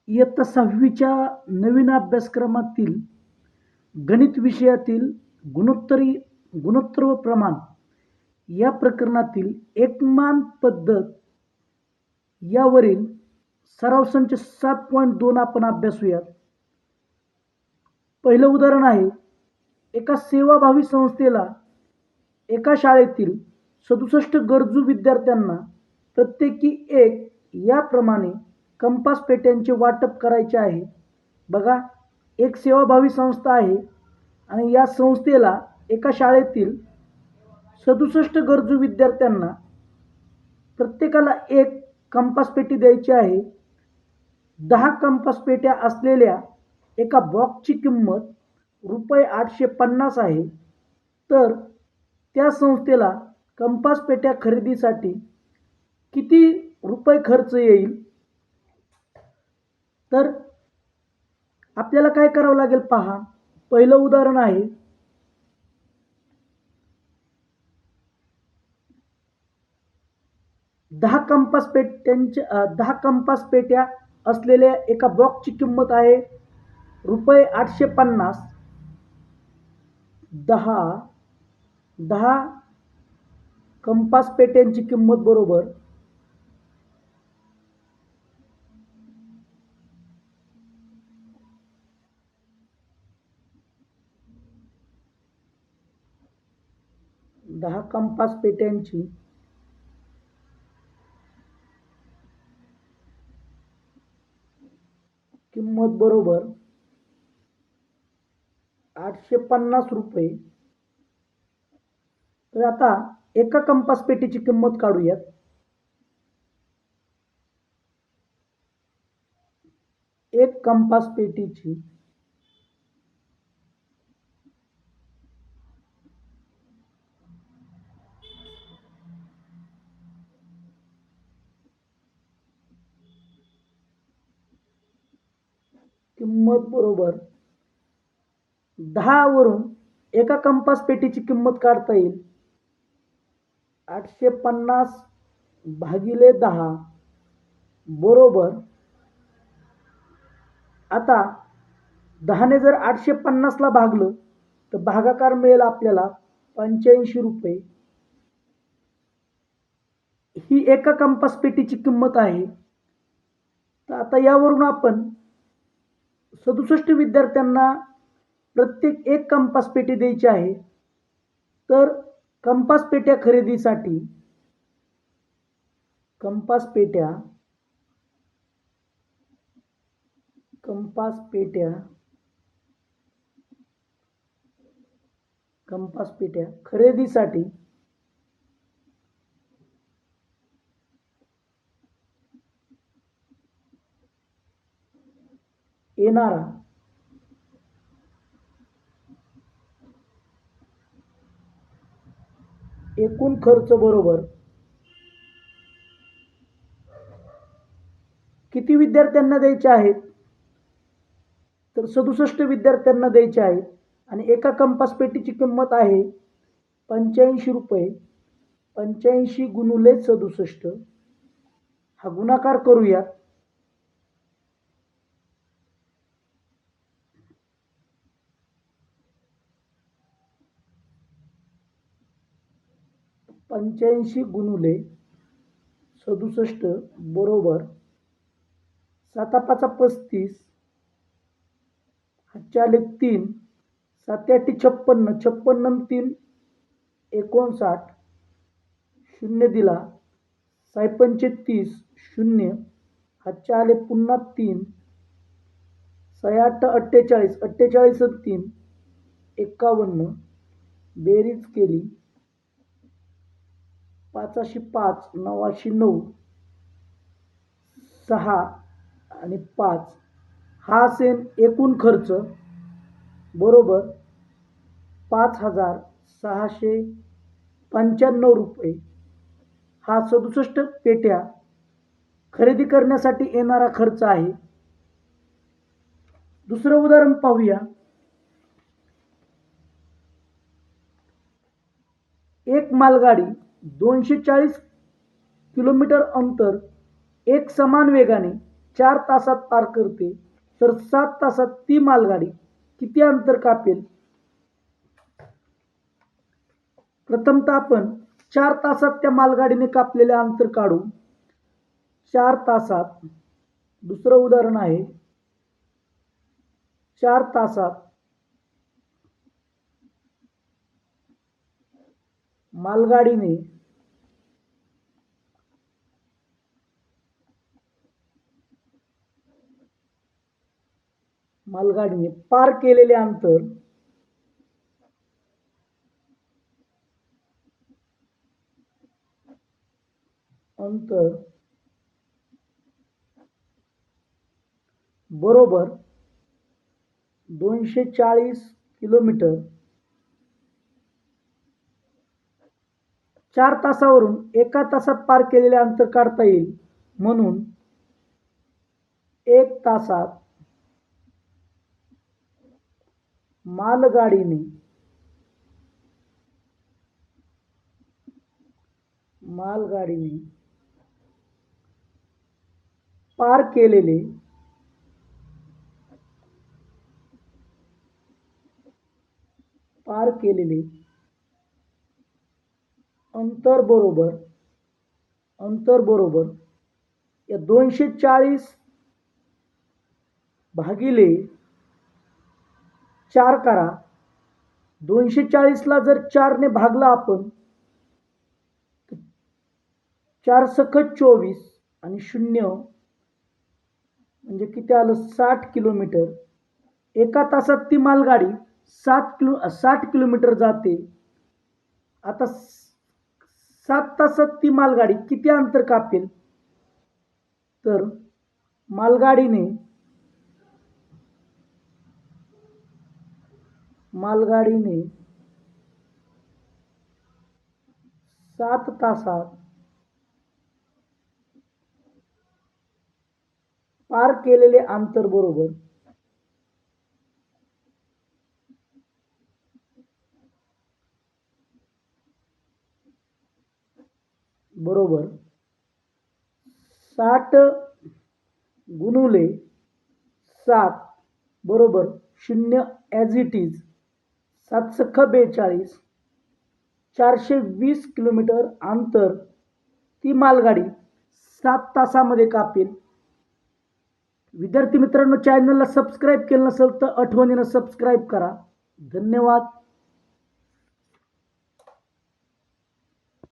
इयत्ता 6वीच्या नवीन अभ्यासक्रमातील गणित विषयातील गुणोत्तरी गुणोत्तर व प्रमाण या प्रकरणातील एकमान पद्धत यावरील सराव संच 7.2 आपण अभ्यासूयात. पहिलं उदाहरण आहे, एका सेवाभावी संस्थेला एका शाळेतील 67 गरजू विद्यार्थ्यांना प्रत्येकी एक याप्रमाणे कंपास पेट्यांचे वाटप करायचे आहे. बघा, एक सेवाभावी संस्था आहे आणि या संस्थेला एका शाळेतील 67 गरजू विद्यार्थ्यांना प्रत्येकाला एक कंपास पेटी द्यायची आहे. 10 कंपास पेट्या असलेल्या एका बॉक्सची किंमत ₹850 आहे. तर त्या संस्थेला कंपास पेट्या खरेदीसाठी किती रुपये खर्च येईल? तर आपल्याला काय करावं लागेल पहा. पहिलं उदाहरण आहे, 10 कंपास पेट्या असलेल्या एका बॉक्सची किंमत आहे ₹850. 10 कंपास पेट्यांची किंमत बरोबर 10 कंपास पेट्यांची किंमत बरोबर ₹850. तर आता एका कंपास पेटीची किंमत काढूयात. एक कंपास पेटीची किंमत बरोबर 10 वरून एका कंपास पेटीची किंमत काढता येईल. 850 भागिले 10 बरोबर, आता 10ने जर 850ला भागलं तर भागाकार मिळेल आपल्याला ₹85. ही एका कंपास पेटीची किंमत आहे. तर आता यावरून आपण 67 विद्यार्थ्यांना प्रत्येक एक कंपास पेटी द्यायची आहे. तर कंपास पेट्या खरेदीसाठी कंपास पेट्या खरेदीसाठी येणारा एकूण खर्च बरोबर किती विद्यार्थ्यांना द्यायचे आहेत? तर 67 विद्यार्थ्यांना द्यायचे आहेत आणि एका कंपास पेटीची किंमत आहे ₹85. 85 गुणिले 67 हा गुणाकार करूयात. पंच्याऐंशी गुणिले 67 बरोबर 7×5 35, 3, 7×8 56, 56 3 59, शून्य दिला, 6×5 शून्य, हातच्या आले पुन्हा 3, 6×8 48, 48 3 51, बेरीज केली 5×5 9×9, 6 आणि 5 हा असेल एकूण खर्च बरोबर ₹5,695. हा 67 पेट्या खरेदी करण्यासाठी येणारा खर्च आहे. दुसरं उदाहरण पाहूया. एक मालगाडी 240 किलोमीटर अंतर एक समान वेगाने 4 तासात पार करते, तर 7 तासात ती मालगाडी किती अंतर कापेल? प्रथमतः आपण 4 तासात त्या मालगाडीने कापलेले अंतर काढू. 4 तासात, दुसरं उदाहरण आहे, 4 तासात मालगाडीने पार केलेले अंतर बरोबर 240 किलोमीटर. 4 तासावरून 1 तासात पार केलेले अंतर काढता येईल, म्हणून 1 तासात मालगाडीने पार केलेले अंतर बरोबर या 240 भागिले 4 करा. 240 ला जर 4 ने भागला आपण, 4 सखट 24 आणि 0 म्हणजे किती आलं? 60 किलोमीटर. 1 तासात ती मालगाडी 60 किलोमीटर जाते. आता 7 तासात ती मालगाडी किती अंतर कापेल? तर मालगाडीने 7 तासात पार केलेले अंतर बरोबर 60 गुणुले 7 बरोबर 0 ॲज इट इज. 7 सख 42, 420 किलोमीटर अंतर ती मालगाडी 7 तासामध्ये कापेल. विद्यार्थी मित्रांनो, चॅनलला सबस्क्राईब केलं नसेल तर आठवणीनं सबस्क्राईब करा. धन्यवाद.